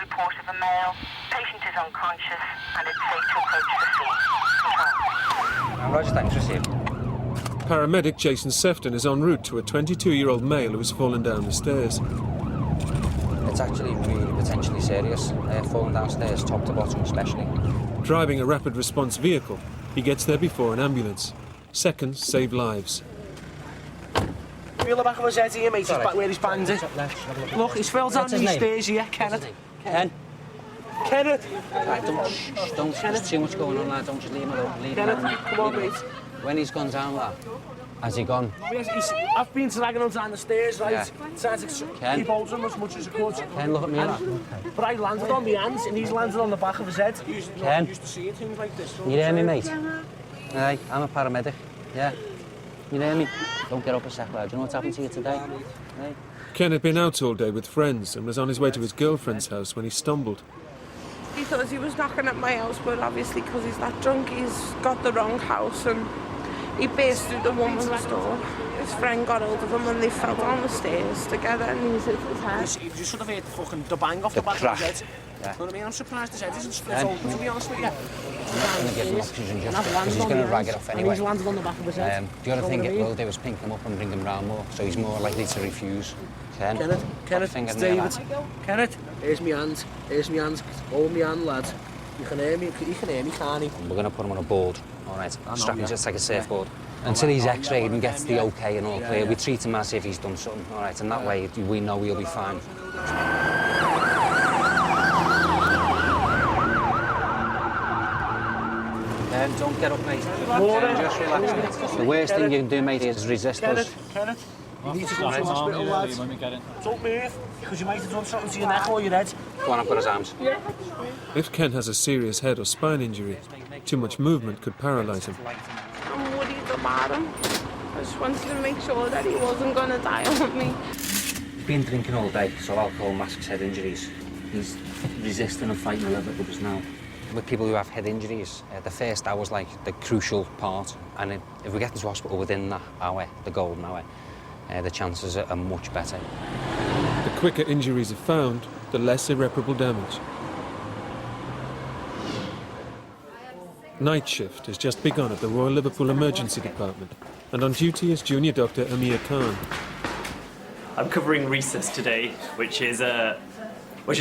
Report of a male. Patient is unconscious and it's safe to approach the scene. Roger, thanks, received. Paramedic Jason Sefton is en route to a 22-year-old male who has fallen down the stairs. It's actually really potentially serious. Falling downstairs, top to bottom especially. Driving a rapid response vehicle, he gets there before an ambulance. Seconds save lives. Feel the back of his head here, mate. He's back where he's banged it. Look, he's fell down these stairs here. Kenneth. Ken? Kenneth! Right, don't, there's too much going on, lad. Don't just leave him alone. Kenneth, come on, mate. When he's gone down, lad, has he gone? I've been dragging him down the stairs, right? Yeah. Trying to keep hold of him as much as I could. Ken, look at me, lad. But I landed on my hands and he's landed on the back of his head. Ken? Used to seeing things like this. You hear me, mate? Hey, I'm a paramedic. Yeah. You hear me? Don't get up a sec, lad. Do you know what's happened to you today? Hey? Ken had been out all day with friends and was on his way to his girlfriend's house when he stumbled. He thought he was knocking at my house, but obviously because he's that drunk, he's got the wrong house and he burst through the woman's door. His friend got hold of him and they fell down the stairs together and he's hit his head. You should have heard the bang off the back crack. of his head. Yeah. You know what I mean? I'm surprised his head isn't split open, to be honest with you. I'm not going to give him oxygen just because he's going to rag it off anyway. He's landed on the back of his head. The other thing it will do is pink him up and bring him round more, so he's more likely to refuse. Kenneth, it's David. Kenneth, here's my hand. Here's my hand. Hold my hand, lad. You can hear me, can't you? We're going to put him on a board, all right? Strap him just like a surfboard. Until he's x-rayed and gets the OK and all clear, we treat him as if he's done something, all right? And that way we know he'll be fine. Don't get up, mate. Just relax, mate. The worst thing you can do, mate, is resist us. Kenneth, you need to go to the hospital, lads. Don't move, because you might have done something to your neck or your head. Go on, I've got his arms. If Ken has a serious head or spine injury, too much movement could paralyse him. I'm worried about him. I just wanted to make sure that he wasn't going to die on me. He's been drinking all day, so alcohol masks head injuries. He's resisting and fighting a little bit with us now. With people who have head injuries, the first hour is like the crucial part, and if we get into hospital within that hour, the golden hour, the chances are much better. The quicker injuries are found, the less irreparable damage. Night shift has just begun at the Royal Liverpool Emergency Department, and on duty is junior doctor Amir Khan. I'm covering resus today, which is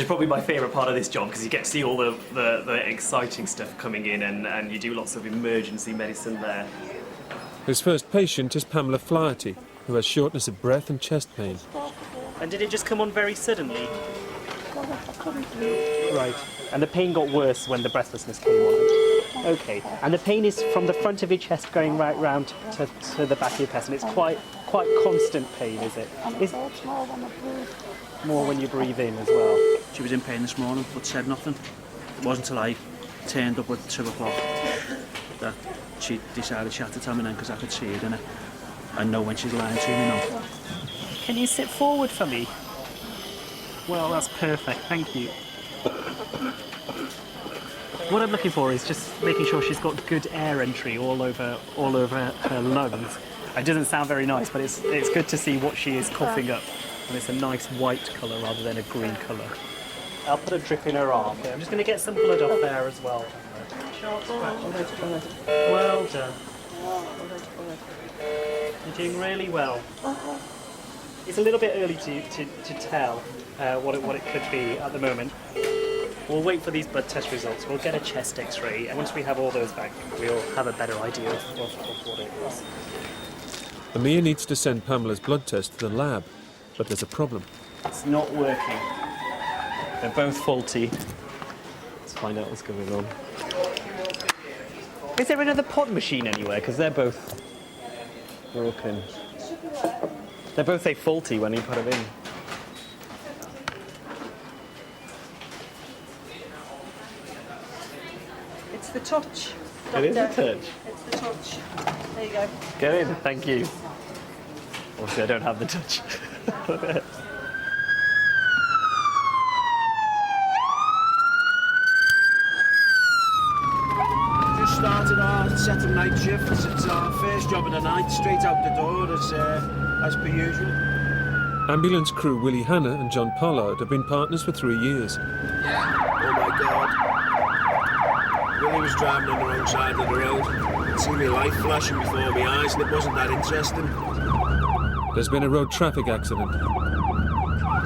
probably my favourite part of this job because you get to see all the exciting stuff coming in and you do lots of emergency medicine there. His first patient is Pamela Flaherty, who has shortness of breath and chest pain. And did it just come on very suddenly? Right. And the pain got worse when the breathlessness came on? Okay. And the pain is from the front of your chest going right round to the back of your chest, and it's quite constant pain, is it? Is more when you breathe in as well? She was in pain this morning, but said nothing. It wasn't until I turned up at 2 o'clock that she decided she had to tell me then, because I could see it in her. I know when she's lying to me now. Can you sit forward for me? Well, that's perfect, thank you. What I'm looking for is just making sure she's got good air entry all over her lungs. It doesn't sound very nice, but it's good to see what she is coughing up. And it's a nice white colour rather than a green colour. I'll put a drip in her arm. Okay, I'm just going to get some blood off there as well. Well done. You're doing really well. It's a little bit early to tell what it could be at the moment. We'll wait for these blood test results. We'll get a chest x-ray, and once we have all those back, we'll have a better idea of what it is. Amir needs to send Pamela's blood test to the lab, but there's a problem. It's not working. They're both faulty. Let's find out what's going on. Is there another pod machine anywhere? Because they're both broken. They both say faulty when you put them in. It's the touch. It is a touch. It's the touch. There you go. Go in, thank you. Obviously, I don't have the touch. Just started our second night shift. It's our first job of the night, straight out the door as per usual. Ambulance crew Willie Hanna and John Pollard have been partners for 3 years. Oh my God. Willie was driving on the wrong side of the road. I'd seen my light flashing before my eyes and it wasn't that interesting. There's been a road traffic accident.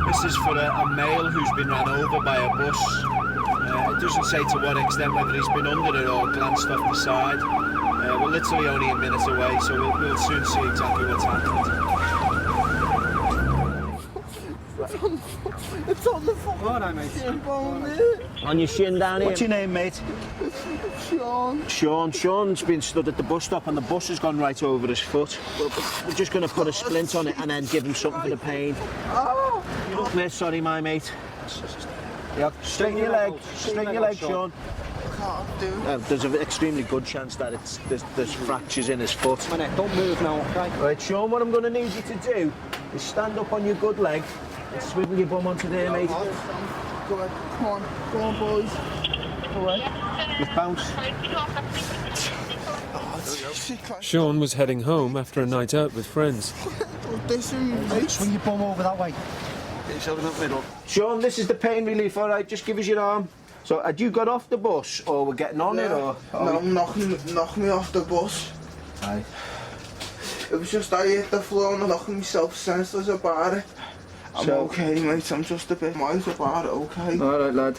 This is for a male who's been run over by a bus. It doesn't say to what extent, whether he's been under it or glanced off the side. We're literally only a minute away, so we'll soon see exactly what's happened. It's on the phone. All right, mate. On your shin down here. What's your name, mate? Sean. Sean's been stood at the bus stop and the bus has gone right over his foot. We're just going to put a splint on it and then give him something for the pain. Oh. We're sorry, my mate. Yeah, straighten your leg, Sean. Can't do. There's an extremely good chance that there's fractures in his foot. Don't move now, okay? Right, Sean, what I'm going to need you to do is stand up on your good leg and swivel your bum onto there, mate. Go ahead. Come on, boys. All right. Just bounce. Sean was heading home after a night out with friends. Swing your bum over that way. Get yourself in the middle. Sean, this is the pain relief, all right? Just give us your arm. So, had you got off the bus, or we're getting on it, or...? No, knock me off the bus. Aye. It was just I hit the floor and I knocked myself senseless about it. I'm okay, mate. I'm just a bit mild about it, okay? All right, lad.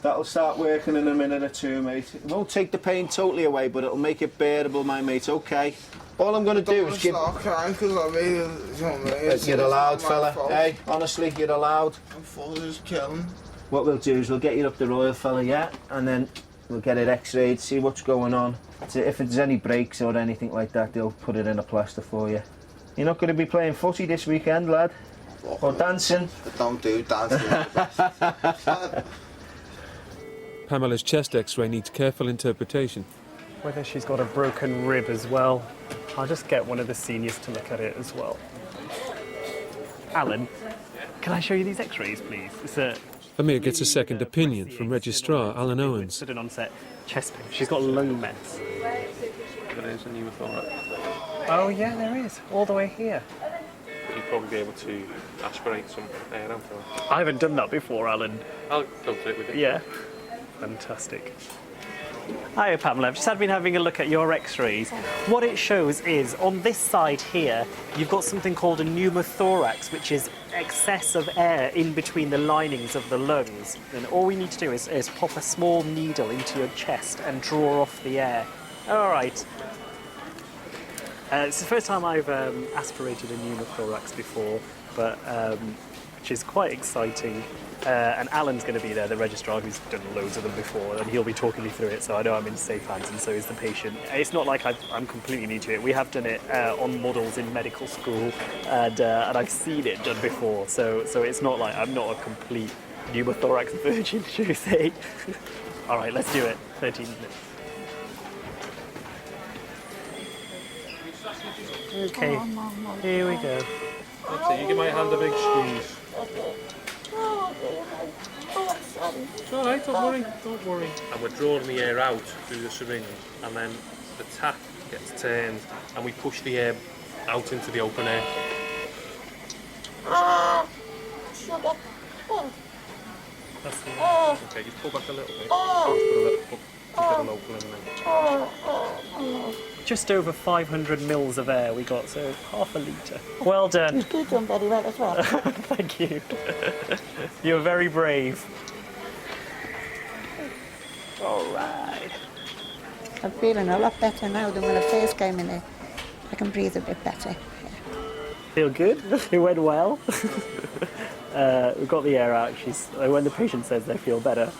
That'll start working in a minute or two, mate. It won't take the pain totally away, but it'll make it bearable, my mate, okay? All I'm going to do is give... Start crying because I mean, you know what I mean? You're allowed, fella. Hey, honestly, you're allowed. I'm full of just killing. What we'll do is we'll get you up the Royal, fella, yeah? And then we'll get it x-rayed, see what's going on. So if there's any breaks or anything like that, they'll put it in a plaster for you. You're not going to be playing footy this weekend, lad? Or dancing? I don't do dancing. Pamela's chest x-ray needs careful interpretation. Whether she's got a broken rib as well. I'll just get one of the seniors to look at it as well. Alan, can I show you these x-rays, please? It's Amir gets a second opinion from Registrar Alan Owens. sudden onset chest pain. She's got lung mets. There is a pneumothorax. Oh yeah, there is. All the way here. You'd probably be able to aspirate some air out of it. I haven't done that before, Alan. I'll go through it with you. Yeah. Fantastic. Hi, Pamela. I've just been having a look at your x-rays. What it shows is, on this side here, you've got something called a pneumothorax, which is excess of air in between the linings of the lungs. And all we need to do is pop a small needle into your chest and draw off the air. All right. It's the first time I've aspirated a pneumothorax before, but which is quite exciting. And Alan's going to be there, the registrar, who's done loads of them before, and he'll be talking me through it, so I know I'm in safe hands, and so is the patient. It's not like I'm completely new to it. We have done it on models in medical school, and I've seen it done before, so it's not like I'm not a complete pneumothorax virgin, should we say. All right, let's do it. 13 minutes. Okay, here we go. That's it. You give my hand a big squeeze. It's all right, don't worry. And we're drawing the air out through the syringe, and then the tap gets turned, and we push the air out into the open air. That's it. Okay, just pull back a little bit. Put a local in there. Just over 500 mils of air we got, so half a litre. Well done. You've done very well as well. Thank you. You're very brave. All right. I'm feeling a lot better now than when I first came in there. I can breathe a bit better. Feel good? It went well. We've got the air out. When the patient says they feel better,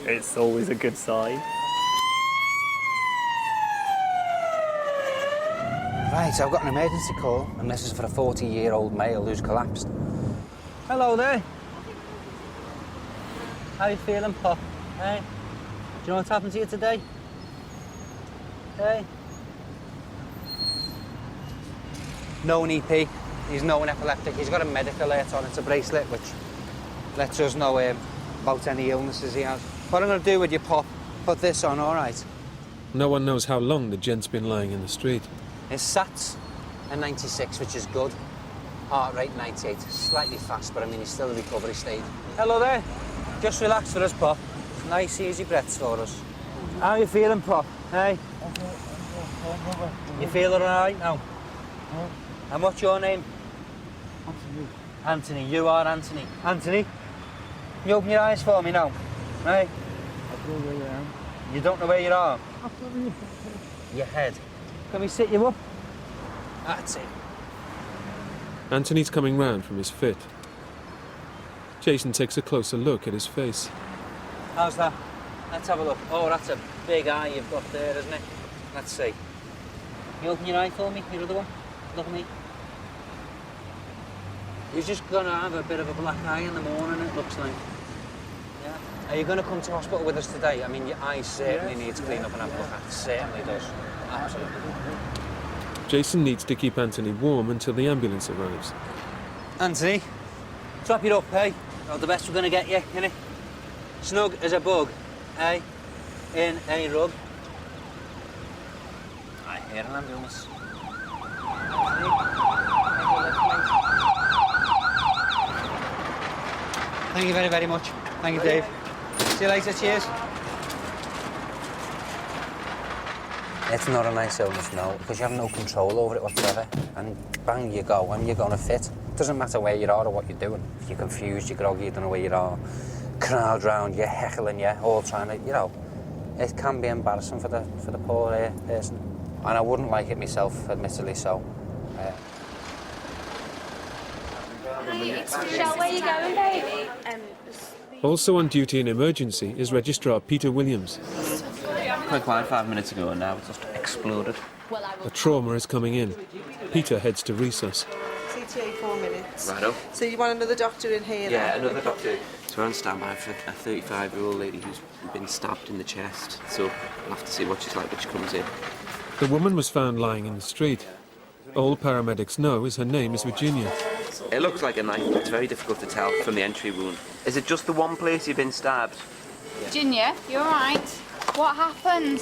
it's always a good sign. Right, so I've got an emergency call, and this is for a 40-year-old male who's collapsed. Hello there. How you feeling, Pop? Hey? Do you know what's happened to you today? Hey? Known EP. He's known epileptic. He's got a medical alert on. It's a bracelet which lets us know about any illnesses he has. What I'm going to do with you, Pop, put this on, all right? No one knows how long the gent's been lying in the street. His SAT's a 96, which is good. Heart rate 98. Slightly fast, but I mean, he's still in recovery state. Hello there. Just relax for us, Pop. Nice, easy breaths for us. How you feeling, Pop? Hey? You feeling all right now? And what's your name? Anthony. Anthony, you are Anthony. Anthony, can you open your eyes for me now? Hey? I don't know where I am. You don't know where you are? Your head. Can we sit you up? That's it. Anthony's coming round from his fit. Jason takes a closer look at his face. How's that? Let's have a look. Oh, that's a big eye you've got there, isn't it? Let's see. Can you open your eye for me, your other one? Look at me. You're just going to have a bit of a black eye in the morning, it looks like. Yeah. Are you going to come to hospital with us today? I mean, your eye certainly needs clean up and have a look at. It certainly does. Absolutely. Jason needs to keep Anthony warm until the ambulance arrives. Anthony, strap it up, hey? Not the best we're going to get you, innit? Snug as a bug, hey? In a rug. I hear an ambulance. Thank you very, very much. Thank you, Dave. See you later, cheers. It's not a nice illness, no, because you have no control over it whatsoever. And bang, you go, and you're going to fit. It doesn't matter where you are or what you're doing. If you're confused, you're groggy, you don't know where you are. Crowd round, you're heckling, you're all trying to, you know. It can be embarrassing for the poor person. And I wouldn't like it myself, admittedly so. Michelle, where are you going, baby? Also on duty in emergency is Registrar Peter Williams. Quite quiet 5 minutes ago and now it's just exploded. A trauma is coming in. Peter heads to resus. CTA 4 minutes. Righto. So you want another doctor in here? Yeah, now? another doctor. So we're on standby for a 35-year-old lady who's been stabbed in the chest. So we'll have to see what she's like when she comes in. The woman was found lying in the street. All paramedics know is her name is Virginia. It looks like a knife, but it's very difficult to tell from the entry wound. Is it just the one place you've been stabbed? Virginia, you all right? What happened?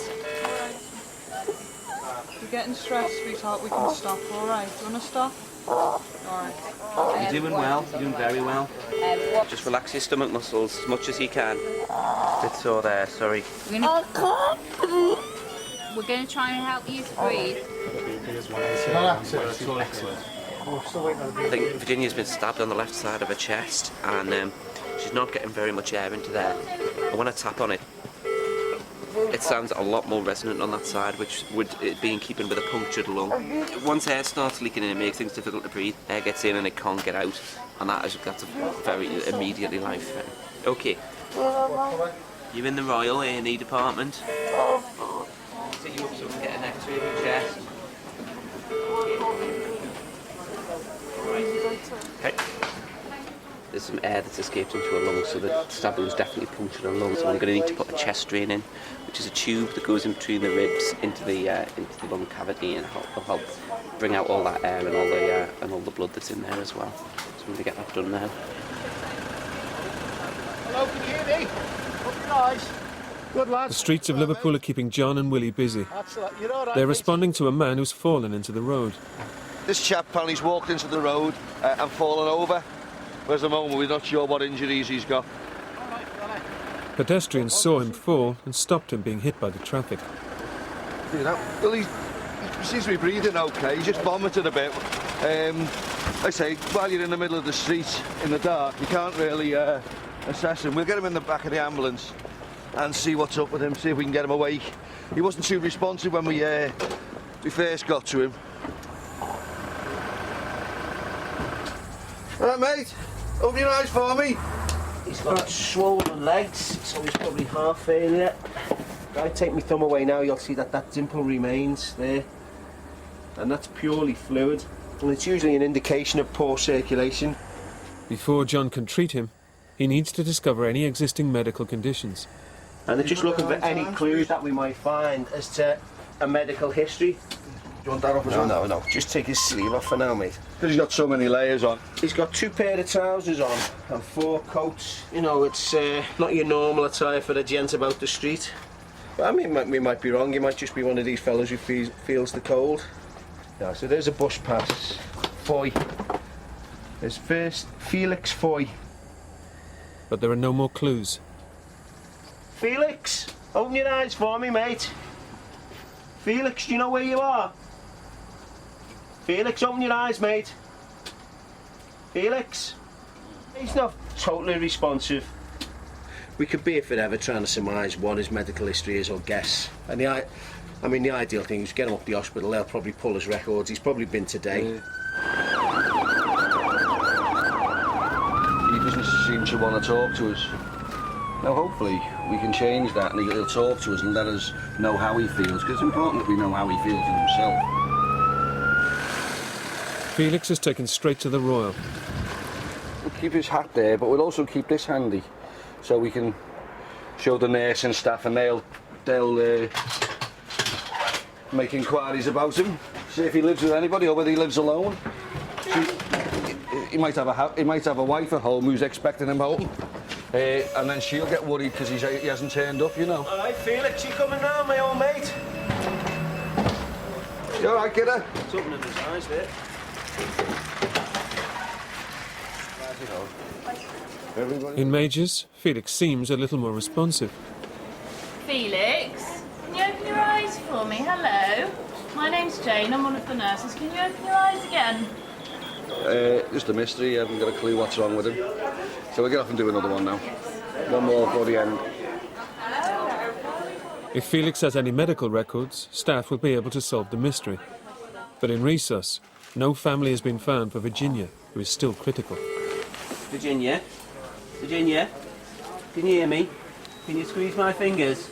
You're getting stressed, sweetheart. We can stop, all right? Do you want to stop? All right. You're doing well. You're doing very well. Just relax your stomach muscles as much as you can. It's sore there, sorry. We're going to try and help you to breathe. I think Virginia's been stabbed on the left side of her chest and she's not getting very much air into there. And when I tap on it, it sounds a lot more resonant on that side, which would be in keeping with a punctured lung. Once air starts leaking in, it makes things difficult to breathe. Air gets in and it can't get out, and that's a very immediately life-threatening. Okay, you're in the Royal A&E department. Sit you up so we can get an X-ray of your chest. Okay. There's some air that's escaped into her lungs, so the stab wound's definitely punctured her lungs. So I'm going to need to put a chest drain in, which is a tube that goes in between the ribs into the lung cavity, and will help bring out all that air and all the blood that's in there as well. So I'm going to get that done now. Hello, can you hear me? Open your eyes. Good lad. The streets of Liverpool are keeping John and Willie busy. You're all right, They're mate? responding to a man who's fallen into the road. This chap apparently's walked into the road and fallen over. Whereas at the moment we're not sure what injuries he's got. Pedestrians saw him fall and stopped him being hit by the traffic. Well, he seems to be breathing okay. He just vomited a bit. I say, while you're in the middle of the street in the dark, you can't really assess him. We'll get him in the back of the ambulance and see what's up with him, see if we can get him awake. He wasn't too responsive when we first got to him. Right, mate. Open your eyes for me. He's got swollen legs, so he's probably heart failure. If I take my thumb away now, you'll see that dimple remains there. And that's purely fluid. And it's usually an indication of poor circulation. Before John can treat him, he needs to discover any existing medical conditions. And they're just looking for any clues that we might find as to a medical history. Do you want that off as well? No. Just take his sleeve off for now, mate. Because he's got so many layers on. He's got 2 pair of trousers on and 4 coats. You know, it's not your normal attire for a gent about the street. But I mean, we might be wrong. He might just be one of these fellas who feels the cold. Yeah, so there's a bus pass. Foy. There's first Felix Foy. But there are no more clues. Felix, open your eyes for me, mate. Felix, do you know where you are? Felix, open your eyes, mate. Felix? He's not totally responsive. We could be here forever trying to surmise what his medical history is or guess. And the ideal thing is get him up to the hospital. They'll probably pull his records. He's probably been today. He doesn't seem to want to talk to us. Now, hopefully, we can change that and he'll talk to us and let us know how he feels, because it's important that we know how he feels in himself. Felix is taken straight to the Royal. We'll keep his hat there, but we'll also keep this handy, so we can show the nurse and staff, and they'll make inquiries about him, see if he lives with anybody or whether he lives alone. He might have a wife at home who's expecting him home, and then she'll get worried because he hasn't turned up, you know. All right, Felix, you coming now, my old mate? You all right, kiddo? It's opening his eyes there. In Majors, Felix seems a little more responsive. Felix, can you open your eyes for me? Hello. My name's Jane, I'm one of the nurses. Can you open your eyes again? Just a mystery, I haven't got a clue what's wrong with him. So we'll get off and do another one now. One more for the end. If Felix has any medical records, staff will be able to solve the mystery. But in Resus, no family has been found for Virginia, who is still critical. Virginia? Virginia? Can you hear me? Can you squeeze my fingers?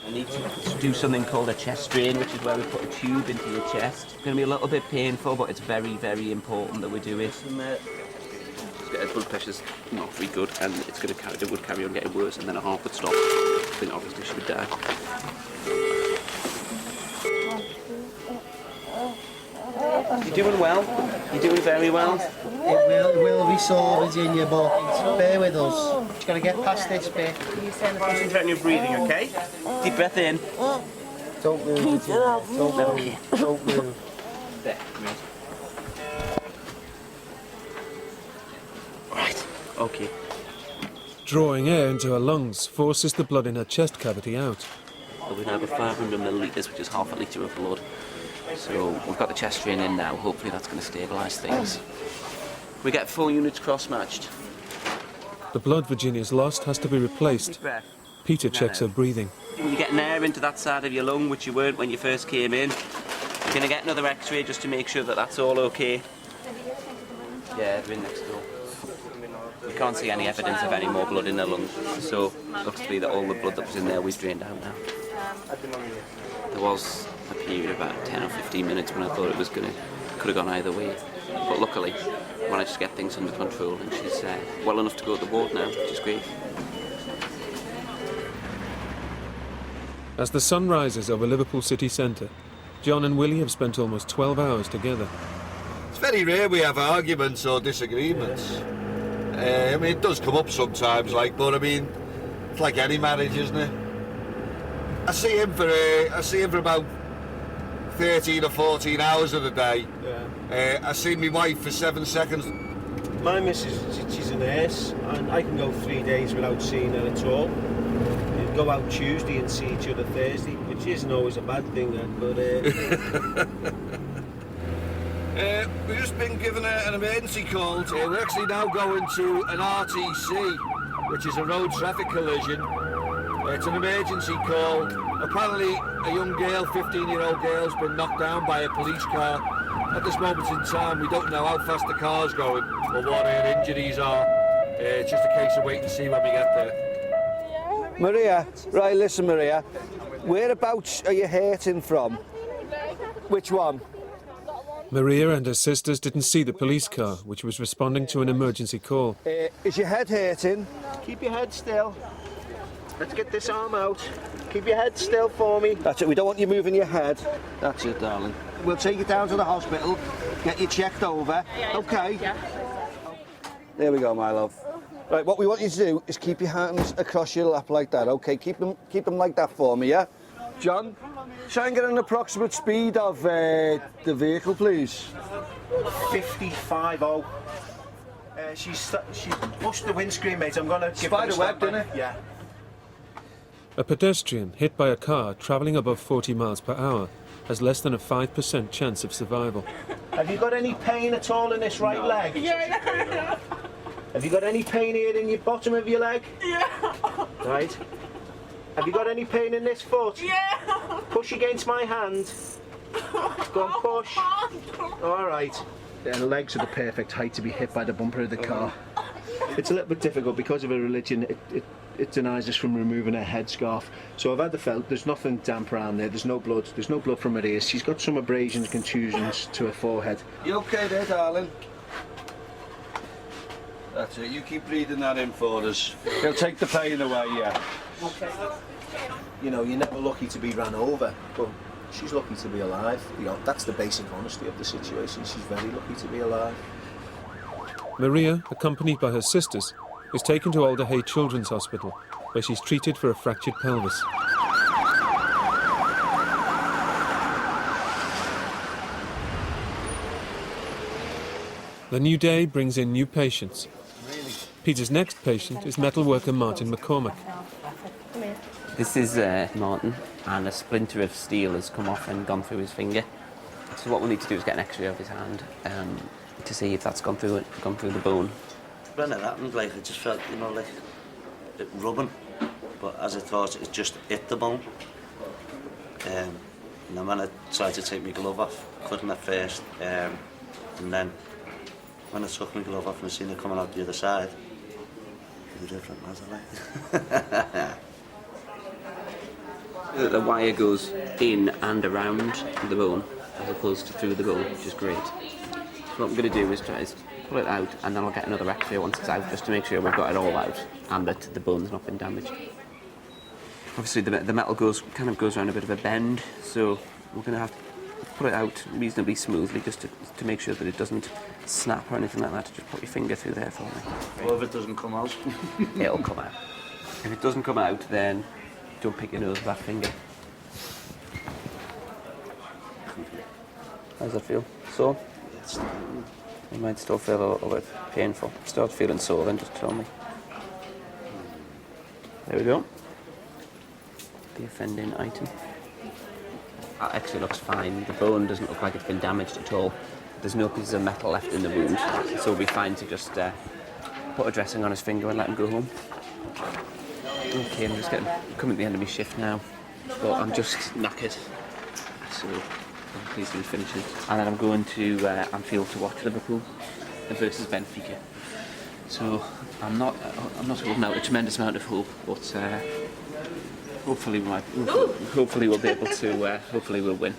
I need to do something called a chest drain, which is where we put a tube into your chest. It's going to be a little bit painful, but it's very, very important that we do it. His blood pressure's not very good, and it would carry on getting worse, and then a heart would stop. I think obviously she would die. You're doing well. You're doing very well. It will be sore, Virginia, but bear with us. Just got to get past this bit. Concentrate on your breathing, okay? Deep breath in. Don't move, Virginia. Don't move. Don't move. There, mate. Right, okay. Drawing air into her lungs forces the blood in her chest cavity out. So we now have 500 millilitres, which is half a litre of blood. So we've got the chest drain in now. Hopefully that's going to stabilise things. We get 4 units cross-matched. The blood Virginia's lost has to be replaced. Peter checks her breathing. You're getting air into that side of your lung, which you weren't when you first came in. You're going to get another x-ray just to make sure that that's all okay. Yeah, they're in next door. We can't see any evidence of any more blood in the lung, so it looks to be that all the blood that was in there we've drained out now. There was a period of about 10 or 15 minutes when I thought it was could have gone either way, but luckily I managed to get things under control, and she's well enough to go to the ward now, which is great. As the sun rises over Liverpool city centre, John and Willie have spent almost 12 hours together. It's very rare we have arguments or disagreements. I mean, it does come up sometimes, but I mean, it's like any marriage, isn't it? I see him for about 13 or 14 hours of the day. Yeah. I see my wife for 7 seconds. My missus, she's a nurse, and I can go 3 days without seeing her at all. We'd go out Tuesday and see each other Thursday, which isn't always a bad thing, but... We've just been given an emergency call. We're actually now going to an RTC, which is a road traffic collision. It's an emergency call. Apparently a young girl, 15-year-old girl, has been knocked down by a police car. At this moment in time, we don't know how fast the car's going or what her injuries are. It's just a case of waiting to see when we get there. Maria, right, listen, Maria. Whereabouts are you hurting from? Which one? Maria and her sisters didn't see the police car, which was responding to an emergency call. Is your head hurting? Keep your head still. Let's get this arm out. Keep your head still for me. That's it, we don't want you moving your head. That's it, darling. We'll take you down to the hospital, get you checked over, okay? There we go, my love. Right, what we want you to do is keep your hands across your lap like that, okay? Keep them like that for me, yeah? John, try and get an approximate speed of the vehicle, please. 55.0. She pushed the windscreen, mate. I'm gonna give Spider web, didn't it? Yeah. A pedestrian hit by a car travelling above 40 miles per hour has less than a 5% chance of survival. Have you got any pain at all in this right leg? Yeah. Have you got any pain here in your bottom of your leg? Yeah. Right. Have you got any pain in this foot? Yeah. Push against my hand. Go on, push. All right. Yeah, the legs are the perfect height to be hit by the bumper of the car. It's a little bit difficult because of her religion. It denies us from removing her headscarf. So I've had the felt. There's nothing damp around there. There's no blood. There's no blood from her ears. She's got some abrasions, contusions to her forehead. You okay there, darling? That's it. You keep breathing that in for us. He'll take the pain away, yeah. Okay. You know, you're never lucky to be ran over, but she's lucky to be alive. You know, that's the basic honesty of the situation. She's very lucky to be alive. Maria, accompanied by her sisters, is taken to Alder Hey Children's Hospital, where she's treated for a fractured pelvis. The new day brings in new patients. Peter's next patient is metalworker Martin McCormack. This is Martin, and a splinter of steel has come off and gone through his finger. So what we need to do is get an X-ray of his hand to see if that's gone through the bone. When it happened, like, I just felt, you know, like it rubbing, but as I thought, it just hit the bone. And then when I tried to take my glove off, couldn't at first, and then when I took my glove off and I seen it coming out the other side, it was different, wasn't it? The wire goes in and around the bone, as opposed to through the bone, which is great. So what I'm going to do is try to pull it out, and then I'll get another X-ray once it's out, just to make sure we've got it all out and that the bone's not been damaged. Obviously, the metal kind of goes around a bit of a bend, so we're going to have to put it out reasonably smoothly, just to make sure that it doesn't snap or anything like that. Just put your finger through there for me. Well, if it doesn't come out, it'll come out. If it doesn't come out, then don't pick your nose with that finger. How does that feel? Sore? You might still feel a little bit painful. Start feeling sore, then just tell me. There we go. The offending item. That actually looks fine. The bone doesn't look like it's been damaged at all. There's no pieces of metal left in the wound, so we'll be fine to just put a dressing on his finger and let him go home. Okay, I'm just coming to the end of my shift now, but I'm just knackered, so I'm pleased to be finishing. And then I'm going to Anfield to watch Liverpool versus Benfica. So I'm not holding out a tremendous amount of hope, but hopefully we'll be able to. Hopefully we'll win,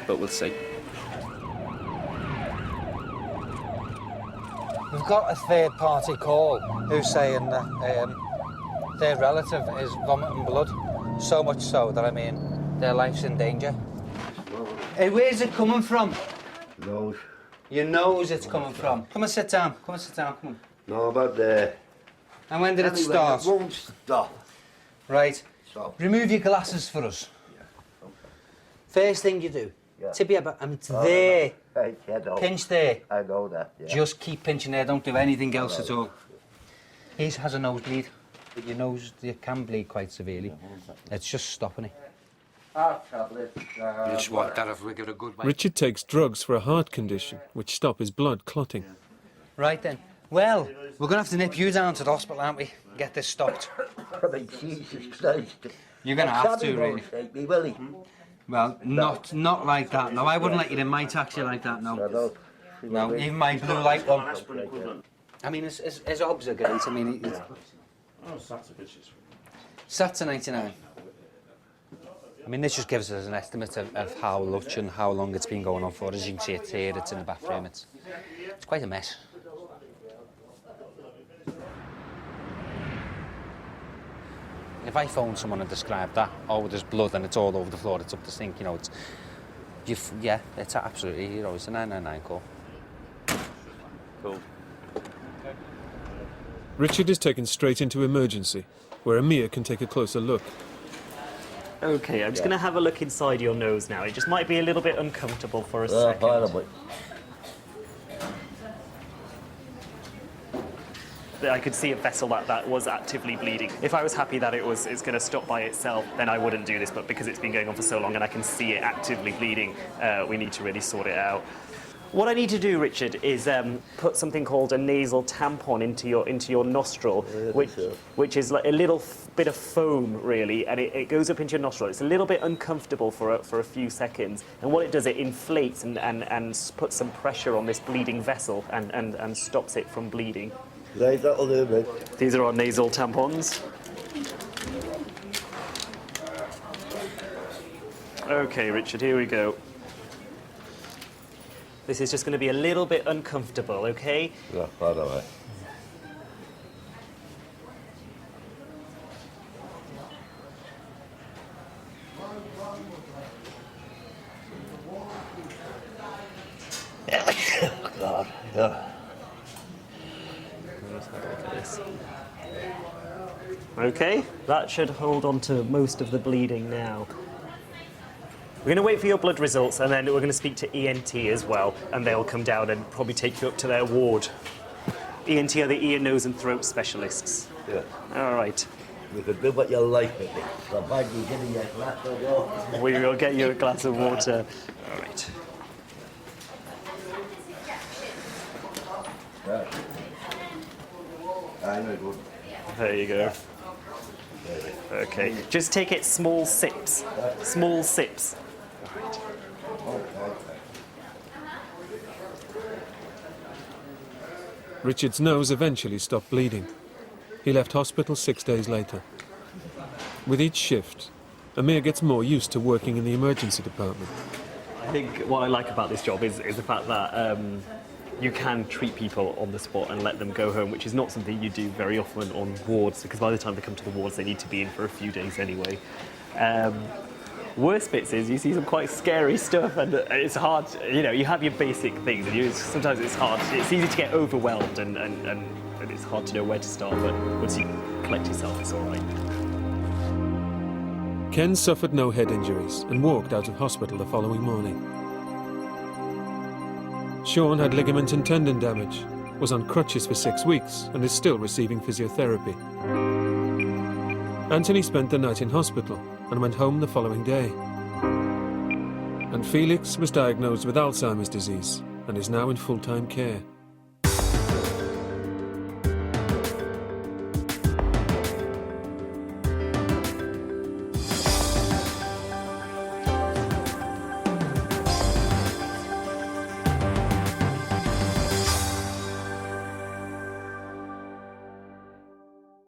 but we'll see. We've got a third-party call who's saying that their relative is vomiting blood, so much so that, I mean, their life's in danger. Hey, where's it coming from? Nose. Your nose it's coming from. Come and sit down. Come on. No, about there. And when did it start? It won't stop. Right. Stop. Remove your glasses for us. Yeah. Okay. First thing you do. Yeah. Tip your back, and it's there. Hey, yeah, no. Pinch there. I know that, yeah. Just keep pinching there, don't do anything else at all. He has a nosebleed. Your nose, you can bleed quite severely. It's just stopping it. You just want that if we get a good way. Richard takes drugs for a heart condition, which stop his blood clotting. Right then. Well, we're going to have to nip you down to the hospital, aren't we? Get this stopped. Jesus Christ. You're going to have to, really. Take me, will he? Well, not like that. No, I wouldn't let you in my taxi like that, no. No, even my blue light one. I mean, his obs are great. I mean, Sats are 99. I mean, this just gives us an estimate of how much and how long it's been going on for. As you can see, it's here, it's in the bathroom, it's quite a mess. If I phone someone and describe that, oh, there's blood and it's all over the floor, it's up the sink, you know, yeah, it's absolutely, you know, it's a 999 call. Cool. Richard is taken straight into emergency, where Amir can take a closer look. Okay, I'm just going to have a look inside your nose now. It just might be a little bit uncomfortable for a second. I could see a vessel that was actively bleeding. If I was happy that it's going to stop by itself, then I wouldn't do this, but because it's been going on for so long and I can see it actively bleeding, we need to really sort it out. What I need to do, Richard, is put something called a nasal tampon into your nostril, which is like a little bit of foam, really, and it goes up into your nostril. It's a little bit uncomfortable for a few seconds, and what it does, it inflates and puts some pressure on this bleeding vessel and stops it from bleeding. Right, that'll do, mate. These are our nasal tampons. Okay, Richard, here we go. This is just going to be a little bit uncomfortable, okay? Yeah, by the way. God, yeah. Okay, that should hold on to most of the bleeding now. We're going to wait for your blood results, and then we're going to speak to ENT as well, and they'll come down and probably take you up to their ward. ENT are the ear, nose and throat specialists. Yeah. All right. You can do what you like with me. Provide you getting your glass of water. We will get you a glass of water. All right. There you go. Okay, just take it small sips. Small sips. Richard's nose eventually stopped bleeding. He left hospital 6 days later. With each shift, Amir gets more used to working in the emergency department. I think what I like about this job is the fact that you can treat people on the spot and let them go home, which is not something you do very often on wards, because by the time they come to the wards, they need to be in for a few days anyway. Worst bits is you see some quite scary stuff, and it's hard, you know, you have your basic things, and sometimes it's hard, it's easy to get overwhelmed, and it's hard to know where to start, but once you collect yourself, it's all right. Ken suffered no head injuries and walked out of hospital the following morning. Sean had ligament and tendon damage, was on crutches for 6 weeks and is still receiving physiotherapy. Anthony spent the night in hospital and went home the following day. And Felix was diagnosed with Alzheimer's disease and is now in full-time care.